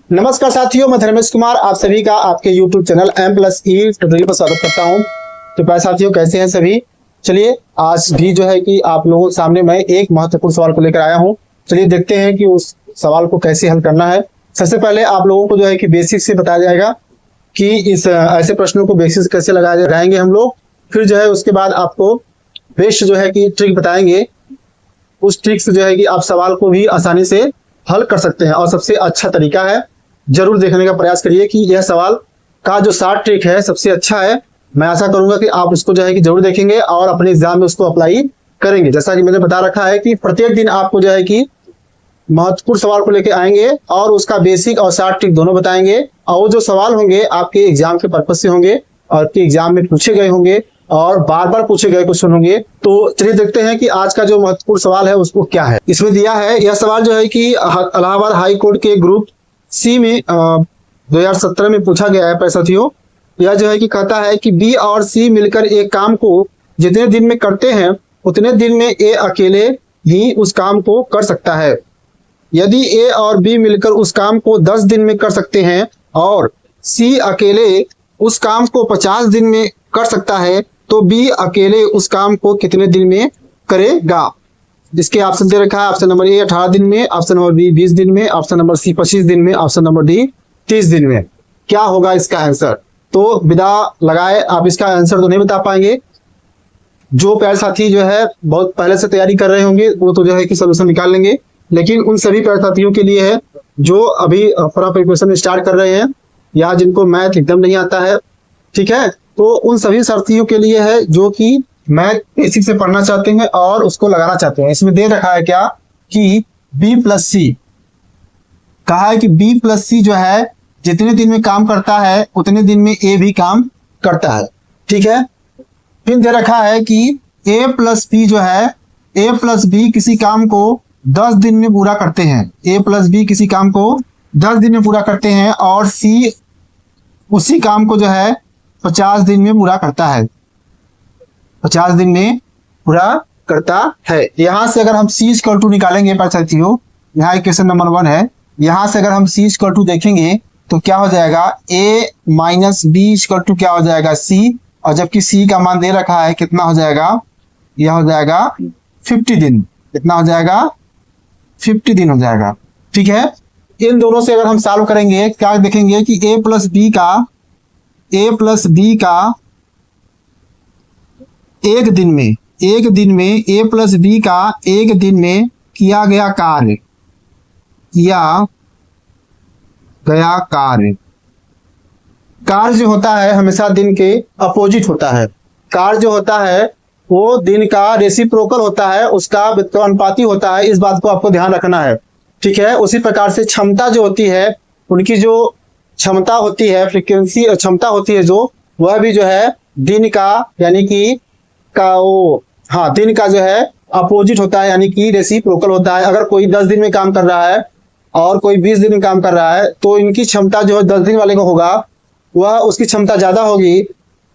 नमस्कार साथियों, मैं धर्मेश कुमार आप सभी का आपके YouTube चैनल M+E ट्यूटोरियल पर स्वागत करता हूं। तो प्यारे साथियों, कैसे हैं सभी। चलिए आज भी जो है कि आप लोगों के सामने मैं एक महत्वपूर्ण सवाल को लेकर आया हूं। चलिए देखते हैं कि उस सवाल को कैसे हल करना है। सबसे पहले आप लोगों को जो है कि बेसिक से बताया जाएगा कि इस ऐसे प्रश्नों को बेसिक से कैसे लगाएंगे हम लोग। फिर जो है उसके बाद आपको बेस्ट जो है कि ट्रिक बताएंगे। उस ट्रिक से जो है कि आप सवाल को भी आसानी से हल कर सकते हैं और सबसे अच्छा तरीका है। जरूर देखने का प्रयास करिए कि यह सवाल का जो शॉर्ट ट्रिक है सबसे अच्छा है। मैं आशा करूंगा कि आप उसको जो है कि जरूर देखेंगे और अपने एग्जाम में उसको अप्लाई करेंगे। जैसा कि मैंने बता रखा है कि प्रत्येक दिन आपको जो है कि महत्वपूर्ण सवाल को लेकर आएंगे और उसका बेसिक और शॉर्ट ट्रिक दोनों बताएंगे। और वो जो सवाल होंगे आपके एग्जाम के पर्पज से होंगे और आपके एग्जाम में पूछे गए होंगे और बार बार पूछे गए क्वेश्चन होंगे। तो चलिए देखते हैं कि आज का जो महत्वपूर्ण सवाल है उसको क्या है। इसमें दिया है यह सवाल जो है कि इलाहाबाद हाई कोर्ट के ग्रुप सी में 2017 में पूछा गया है साथियों। यह जो है कि कहता है कि बी और सी मिलकर एक काम को जितने दिन में करते हैं उतने दिन में ए अकेले ही उस काम को कर सकता है। यदि ए और बी मिलकर उस काम को 10 दिन में कर सकते हैं और सी अकेले उस काम को 50 दिन में कर सकता है तो बी अकेले उस काम को कितने दिन में करेगा। जिसके ऑप्शन दे रखा है, ऑप्शन नंबर ए 18 दिन में, ऑप्शन नंबर बी 20 दिन में, ऑप्शन नंबर सी 25 दिन में, ऑप्शन नंबर डी 30 दिन में। क्या होगा इसका आंसर। तो बिना लगाए आप इसका आंसर तो नहीं बता पाएंगे। जो प्यारे साथी जो है बहुत पहले से तैयारी कर रहे होंगे वो तो जो है कि सोल्यूशन निकाल लेंगे, लेकिन उन सभी प्यारे साथियों के लिए है जो अभी प्रिपरेशन स्टार्ट कर रहे हैं या जिनको मैथ एकदम नहीं आता है, ठीक है। तो उन सभी साथियों के लिए है जो कि मैथ बेसिक से पढ़ना चाहते हैं और उसको लगाना चाहते हैं। इसमें दे रखा है क्या कि B+C कहा है कि B+C जो है जितने दिन में काम करता है उतने दिन में ए भी काम करता है, ठीक है। फिर दे रखा है कि A+B जो है A+B किसी काम को 10 दिन में पूरा करते हैं। A+B किसी काम को 10 दिन में पूरा करते हैं और C उसी काम को जो है 50 दिन में पूरा करता है। 50 दिन में पूरा करता है। यहां से अगर हम C=2 निकालेंगे साथियों, यहाँ इक्वेशन नंबर 1 है। यहां से अगर हम C=2 देखेंगे तो क्या हो जाएगा A - B क्या हो जाएगा C, और जबकि C का मान दे रखा है कितना हो जाएगा, यह हो जाएगा 50 दिन। कितना हो जाएगा 50 दिन हो जाएगा, ठीक है। इन दोनों से अगर हम सॉल्व करेंगे क्या देखेंगे कि A+B का एक दिन में A+B का एक दिन में किया गया कार्य कार्य जो होता है हमेशा दिन के अपोजिट होता है। कार्य जो होता है वो दिन का रेसिप्रोकल होता है, उसका अनुपाती होता है। इस बात को आपको ध्यान रखना है, ठीक है। उसी प्रकार से क्षमता जो होती है, उनकी जो क्षमता होती है, फ्रीक्वेंसी क्षमता होती है जो, वह भी जो है दिन का यानी कि दिन का जो है अपोजिट होता है, यानी कि रेसिप्रोकल होता है। अगर कोई 10 दिन में काम कर रहा है और कोई 20 दिन में काम कर रहा है तो इनकी क्षमता जो है 10 दिन वाले को होगा वह उसकी क्षमता ज्यादा होगी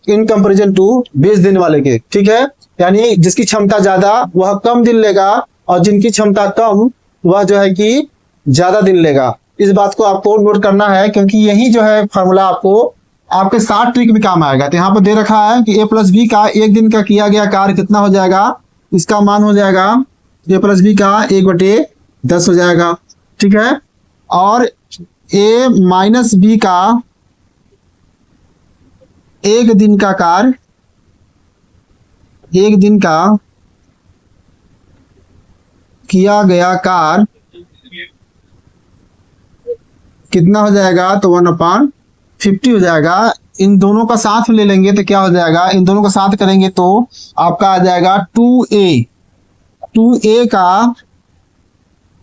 इन कंपेरिजन टू 20 दिन वाले के, ठीक है। यानी जिसकी क्षमता ज्यादा वह कम दिन लेगा और जिनकी क्षमता कम वह जो है कि ज्यादा दिन लेगा। इस बात को आपको नोट करना है क्योंकि यही जो है फॉर्मूला आपको आपके शॉर्ट ट्रिक में काम आएगा। तो यहाँ पर दे रखा है कि A+B का एक दिन का किया गया कार्य कितना हो जाएगा, इसका मान हो जाएगा A+B का 1/10 हो जाएगा, ठीक है। और A-B का एक दिन का कार्य, एक दिन का किया गया कार्य कितना हो जाएगा, तो 1/50 हो जाएगा। इन दोनों का साथ ले लेंगे तो क्या हो जाएगा, इन दोनों का साथ करेंगे तो आपका आ जाएगा 2A का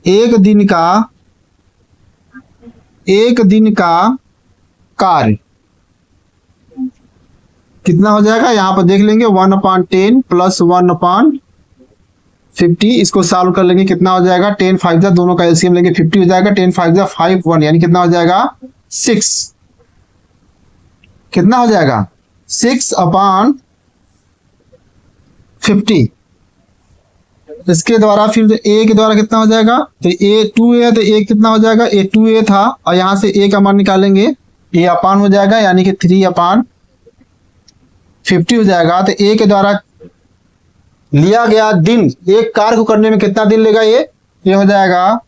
एक दिन का कार्य कितना हो जाएगा, यहाँ पर देख लेंगे 1/10 + 1/50। इसको सॉल्व कर लेंगे कितना हो जाएगा 10 5 दोनों का एलसीएम लेंगे 50 हो जाएगा। 10 5 51 यानी कितना हो जाएगा 6। कितना हो जाएगा 6/50। इसके द्वारा फिर ए के द्वारा कितना हो जाएगा, तो ए 2a है तो ए कितना हो जाएगा, ए 2a था और यहाँ से ए का मान निकालेंगे, ए अपान हो जाएगा यानी कि 3/50 हो जाएगा। तो ए के द्वारा लिया गया दिन, एक कार्य को करने में कितना दिन लेगा, ये हो जाएगा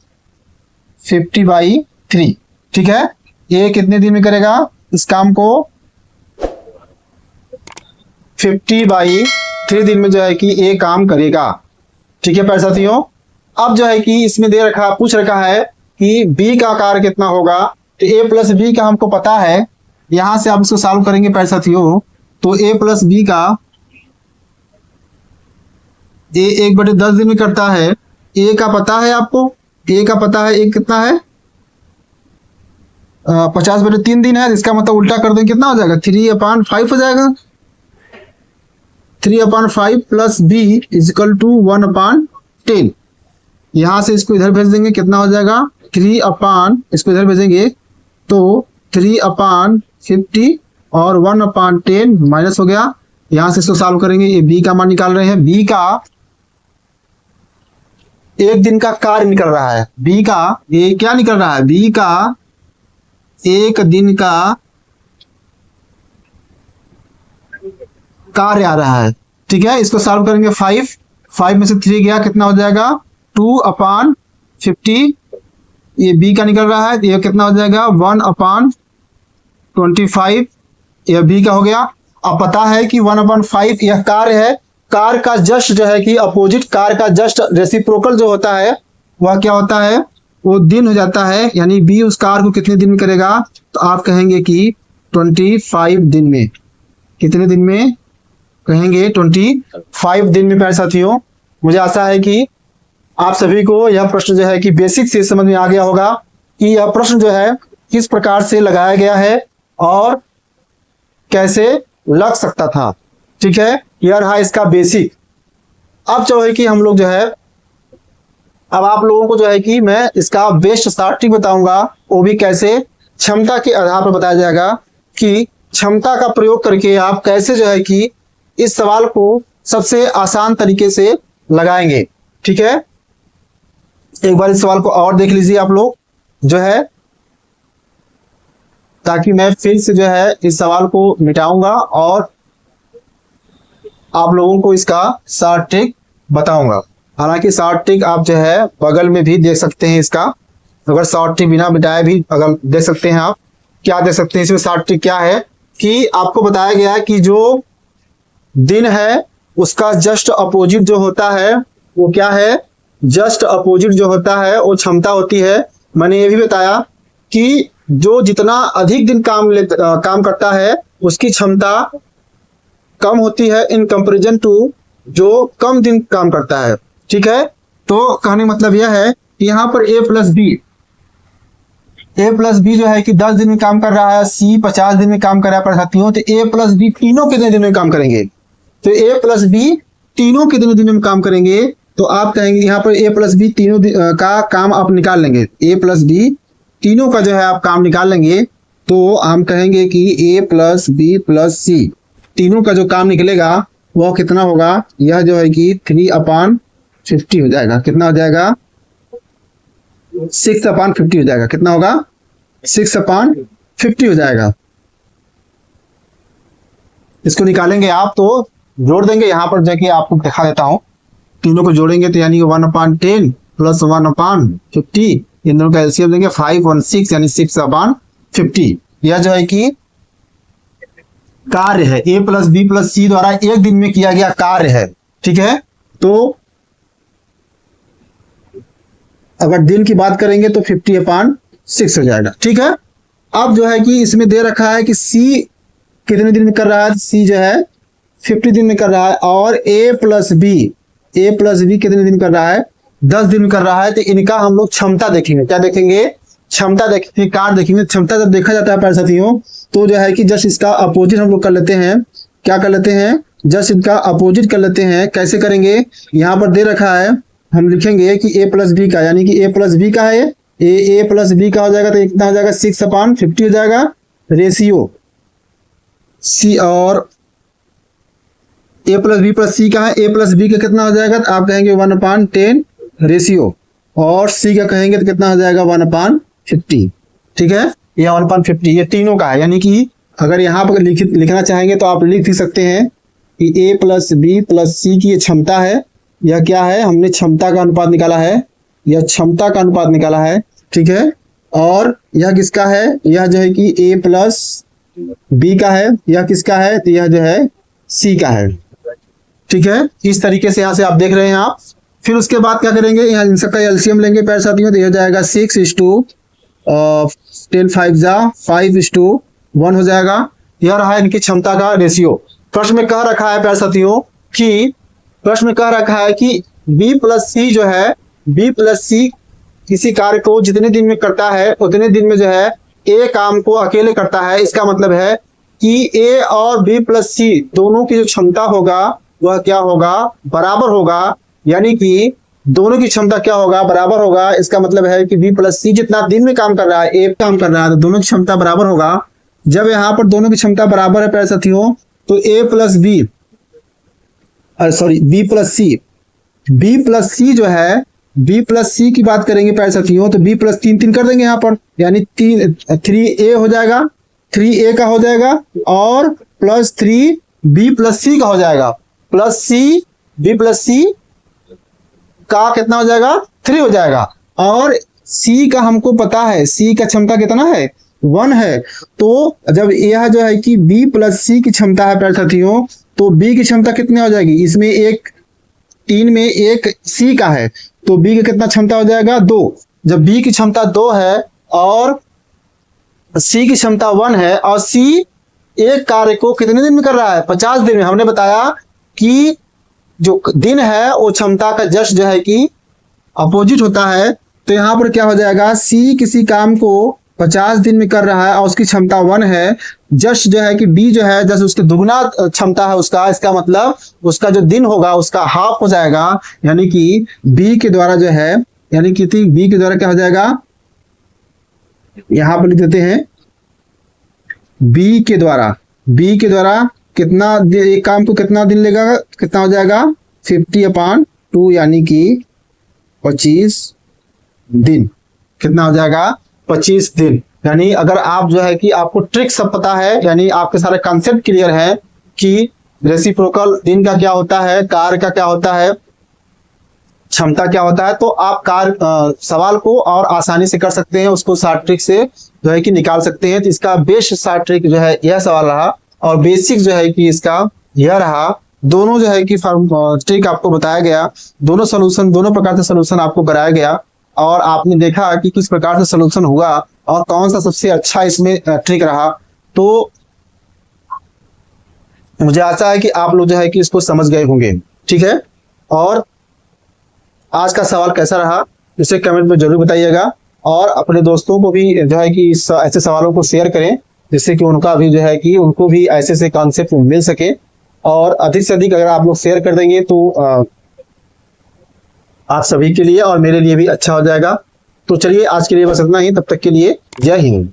50/3। ठीक है, ये कितने दिन में करेगा इस काम को, 50/3 दिन में जो है कि ये काम करेगा। ठीक है प्यारे साथियों, अब जो है कि इसमें पूछ रखा है कि बी का कार्य कितना होगा, तो a प्लस बी का हमको पता है, यहां से आप इसको सॉल्व करेंगे प्यारे साथियों। तो a प्लस बी का a 1/10 दिन में करता है, a का पता है आपको, a का पता है, a कितना है 50/3 दिन है, इसका मतलब उल्टा कर देंगे कितना हो जाएगा, 3/5 हो जाएगा। 3/5 प्लस b इजिकल टू 1/10। यहां से इसको इधर भेज देंगे, कितना हो जाएगा 3/, इसको इधर भेजेंगे तो 3/50 और 1/10 माइनस हो गया। यहां से इसको सॉल्व करेंगे, ये b का मान निकाल रहे हैं, b का एक दिन का कार्य निकल रहा है, b का ये क्या निकल रहा है, b का एक दिन का कार्य आ रहा है। ठीक है, इसको सॉल्व करेंगे, 5 में से 3 गया, कितना हो जाएगा 2/50, ये b का निकल रहा है, ये कितना हो जाएगा 1/25, यह b का हो गया। अब पता है कि 1/5 यह कार्य है, कार्य का जस्ट जो है कि अपोजिट, कार्य का जस्ट रेसिप्रोकल जो होता है वह क्या होता है, वो दिन हो जाता है, यानी b उस कार्य को कितने दिन में करेगा, तो आप कहेंगे कि 25 दिन में। कितने दिन में कहेंगे, 25 दिन में। प्यारे साथियों, मुझे आशा है कि आप सभी को यह प्रश्न जो है कि बेसिक से समझ में आ गया होगा कि यह प्रश्न जो है किस प्रकार से लगाया गया है और कैसे लग सकता था। ठीक है, यह रहा इसका बेसिक। अब जो है कि हम लोग जो है, अब आप लोगों को जो है कि मैं इसका बेस्ट शॉर्ट ट्रिक बताऊंगा, वो भी कैसे, क्षमता के आधार पर बताया जाएगा कि क्षमता का प्रयोग करके आप कैसे जो है कि इस सवाल को सबसे आसान तरीके से लगाएंगे। ठीक है, एक बार इस सवाल को और देख लीजिए आप लोग जो है, ताकि मैं फिर से जो है इस सवाल को मिटाऊंगा और आप लोगों को इसका शॉर्ट ट्रिक बताऊंगा। हालांकि शॉर्ट ट्रिक आप जो है बगल में भी देख सकते हैं, इसका अगर शॉर्ट ट्रिक बिना मिटाए भी अगर देख सकते हैं आप, क्या देख सकते हैं इसमें शॉर्ट ट्रिक क्या है कि आपको बताया गया है कि जो दिन है उसका जस्ट अपोजिट जो होता है वो क्या है, जस्ट अपोजिट जो होता है वो क्षमता होती है। मैंने ये भी बताया कि जो जितना अधिक दिन काम करता है उसकी क्षमता कम होती है इन कंपैरिजन टू जो कम दिन काम करता है। ठीक है, तो कहने मतलब यह है कि यहाँ पर a प्लस बी जो है कि 10 दिन में काम कर रहा है, c 50 दिन में काम कर रहा है साथियों, तो a प्लस बी तीनों कितने दिन में काम करेंगे, तो a प्लस बी तीनों कितने दिन में काम करेंगे, तो आप कहेंगे यहाँ पर a प्लस बी तीनों का काम आप निकाल लेंगे, a प्लस बी तीनों का जो है आप काम निकाल लेंगे, तो हम कहेंगे कि a प्लस बी प्लस सी तीनों का जो काम निकलेगा वह कितना होगा, यह जो है कि 3/50 हो जाएगा। कितना हो जाएगा 6/50 हो जाएगा। कितना होगा 6/50 हो जाएगा। इसको निकालेंगे आप तो जोड़ देंगे, यहाँ पर जाके आपको दिखा देता हूं, तीनों को जोड़ेंगे तो यानी 1/10 प्लस 1/50, इन दोनों का एलसीएम देंगे 5 और 6 यानी 6/50। यह जो है कि कार्य है, a प्लस बी प्लस सी द्वारा एक दिन में किया गया कार्य है। ठीक है, तो अगर दिन की बात करेंगे तो 50/6 हो जाएगा। ठीक है, अब जो है कि इसमें दे रखा है कि c कितने दिन में कर रहा है, c जो है 50 दिन में कर रहा है, और a प्लस बी कितने दिन कर रहा है, 10 दिन में कर रहा है। तो इनका हम लोग क्षमता देखेंगे, क्या देखेंगे, क्षमता देखेंगे, कार्य देखेंगे। क्षमता जब देखा जाता है प्यारे साथियों तो जो है कि जस्ट इसका अपोजिट हम लोग कर लेते हैं, क्या कर लेते हैं, जस्ट इनका अपोजिट कर लेते हैं। कैसे करेंगे, यहाँ पर दे रखा है, हम लिखेंगे कि a प्लस बी का, यानी कि a प्लस बी का है, a प्लस बी का हो जाएगा तो कितना हो जाएगा 6/50 हो जाएगा। रेशियो c और ए प्लस बी प्लस सी का है, ए प्लस बी का कितना हो जाएगा, तो आप कहेंगे 1/10 रेशियो, और सी का कहेंगे तो कितना हो जाएगा 1/50। ठीक है, ये 1/50 ये तीनों का है। यानी कि अगर यहाँ पर लिखना चाहेंगे तो आप लिख सकते हैं कि ए प्लस बी प्लस सी की ये क्षमता है। यह क्या है, हमने क्षमता का अनुपात निकाला है, यह क्षमता का अनुपात निकाला है। ठीक है, और यह किसका है, यह जो है कि ए प्लस बी का है, यह किसका है, तो यह जो है सी का है। ठीक है, इस तरीके से यहाँ से आप देख रहे हैं आप। फिर उसके बाद क्या करेंगे, यहाँ इन सबका एलसीएम लेंगे प्यारे साथियों, तो यह जाएगा 6:10 5 जा 5:1 हो जाएगा। यह रहा इनकी क्षमता का रेशियो। प्रश्न में कह रखा है प्यारे साथियों कि प्रश्न में कह रखा है कि बी प्लस सी जो है, बी प्लस सी किसी कार्य को जितने दिन में करता है उतने दिन में जो है ए काम को अकेले करता है। इसका मतलब है कि ए और बी प्लस सी दोनों की जो क्षमता होगा वह क्या होगा, बराबर होगा। यानी कि दोनों की क्षमता क्या होगा, बराबर होगा। इसका मतलब है कि बी प्लस सी जितना दिन में काम कर रहा है, ए काम कर रहा है, तो दोनों की क्षमता बराबर होगा। जब यहाँ पर दोनों की क्षमता बराबर है प्यारे साथियों, तो A plus B sorry B plus C, B plus C जो है, बी प्लस सी की बात करेंगे प्यारे साथियों, तो बी प्लस 3 कर देंगे यहाँ पर, यानी 3a हो जाएगा, 3a का हो जाएगा, और प्लस 3 बी प्लस सी का हो जाएगा, प्लस सी बी प्लस सी का कितना हो जाएगा, 3 हो जाएगा। और सी का हमको पता है, सी का क्षमता कितना है, 1 है। तो जब यह जो है कि बी प्लस सी की क्षमता है प्यारे साथियों, तो बी की क्षमता कितनी हो जाएगी, इसमें 3 में 1 सी का है, तो बी का कितना क्षमता हो जाएगा, 2। जब बी की क्षमता 2 है और सी की क्षमता 1 है, और सी एक कार्य को कितने दिन में कर रहा है, 50 दिन में। हमने बताया कि जो दिन है वो क्षमता का जस्ट जो है कि अपोजिट होता है। तो यहाँ पर क्या हो जाएगा, सी किसी काम को 50 दिन में कर रहा है और उसकी क्षमता 1 है, जस्ट जो है कि बी जो है जस्ट उसके दुगना क्षमता है उसका। इसका मतलब उसका जो दिन होगा उसका हाफ हो जाएगा। यानी कि बी के द्वारा जो है, यानी कि बी के द्वारा क्या हो जाएगा, यहां पर लिख देते हैं बी के द्वारा कितना एक काम को कितना दिन लेगा, कितना हो जाएगा 50/2, यानी कि 25 दिन। कितना हो जाएगा, 25 दिन। यानी अगर आप जो है कि आपको ट्रिक सब पता है, यानी आपके सारे कॉन्सेप्ट क्लियर है कि रेसिप्रोकल दिन का क्या होता है, कार्य का क्या होता है, क्षमता क्या होता है, तो आप कार्य सवाल को और आसानी से कर सकते हैं, उसको शॉर्ट ट्रिक से जो है कि निकाल सकते हैं। तो इसका बेस्ट शॉर्ट ट्रिक जो है यह सवाल रहा, और बेसिक जो है कि इसका यह रहा। दोनों जो है कि ट्रिक आपको बताया गया, दोनों सोल्यूशन, दोनों प्रकार से सोल्यूशन आपको कराया गया, और आपने देखा कि किस प्रकार से सोल्यूशन हुआ और कौन सा सबसे अच्छा इसमें ट्रिक रहा। तो मुझे आशा है कि आप लोग जो है कि इसको समझ गए होंगे। ठीक है, और आज का सवाल कैसा रहा इसे कमेंट में जरूर बताइएगा, और अपने दोस्तों को भी जो है कि ऐसे सवालों को शेयर करें, जिससे कि उनका भी जो है कि उनको भी ऐसे कॉन्सेप्ट मिल सके। और अधिक से अधिक अगर आप लोग शेयर कर देंगे तो आप सभी के लिए और मेरे लिए भी अच्छा हो जाएगा। तो चलिए आज के लिए बस इतना ही, तब तक के लिए जय हिंद।